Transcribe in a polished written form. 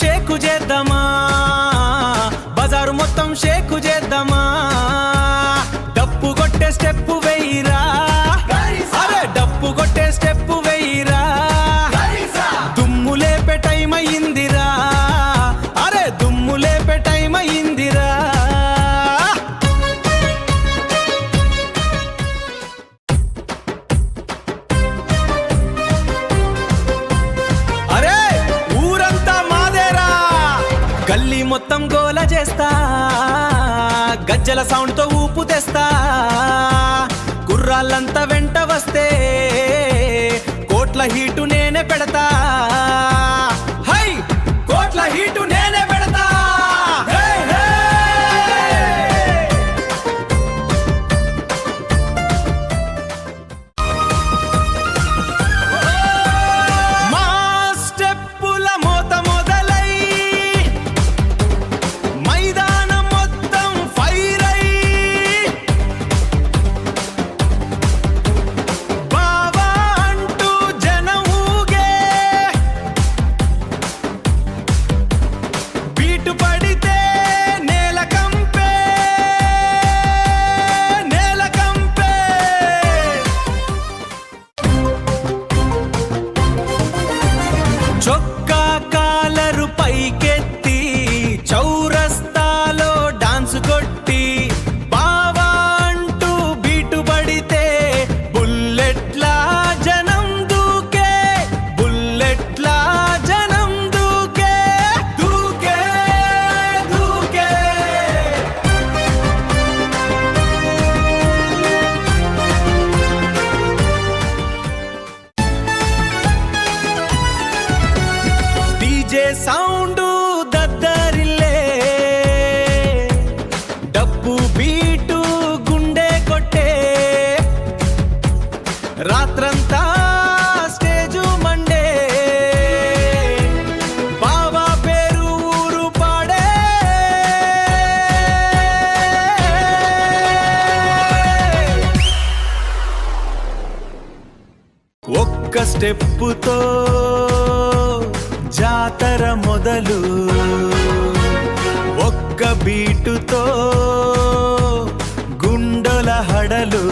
షేకు చేద్దామా, బజారు మొత్తం షేకు చేద్దామా, డప్పు కొట్టే స్టెప్పు వెయ్యిరా, అరే డప్పు కొట్టే స్టెప్పు వెయ్యిరా, దుమ్ము లేపే టైం అయిందిరా, అరే దుమ్ము లేపే టైం అయిందిరా. అరే ఊరంతా మాదేరా, గల్లీ మొత్తం గోల చేస్తా, గజ్జల సౌండ్ తో ఊపు తెస్తా, గుర్రాలంతా వెంట వస్తే కోట్ల హీటు నేనే పెడతా, హై కోట్ల హీటు నేనే పెడతా. మా స్టెప్పుల మోత మొదలై మైదానం మొత్తం ఫైర్ అయి, బావా అంటూ జనం ఊగే, బీటు పడితే నేల కంపే, నేల కంపే. చొక్కా కాలరు పైకెత్తి చౌరస్తాలో డాన్స్ కొట్టి, బావా అంటూ బీటు పడితే బుల్లెట్లా జనం దూకే, బుల్లెట్లా జనం దూకే, దూకే దూకే. డీజే సౌండ్ దద్దరిల్లే, డప్పు బీటు గుండె కొట్టే, రాత్రంతా స్టేజు మండే, బావా పేరు ఊరు పాడే. ఒక్క స్టెప్పుతో జాతర మొదలు, ఒక్క బీటుతో గుండెల హడలు.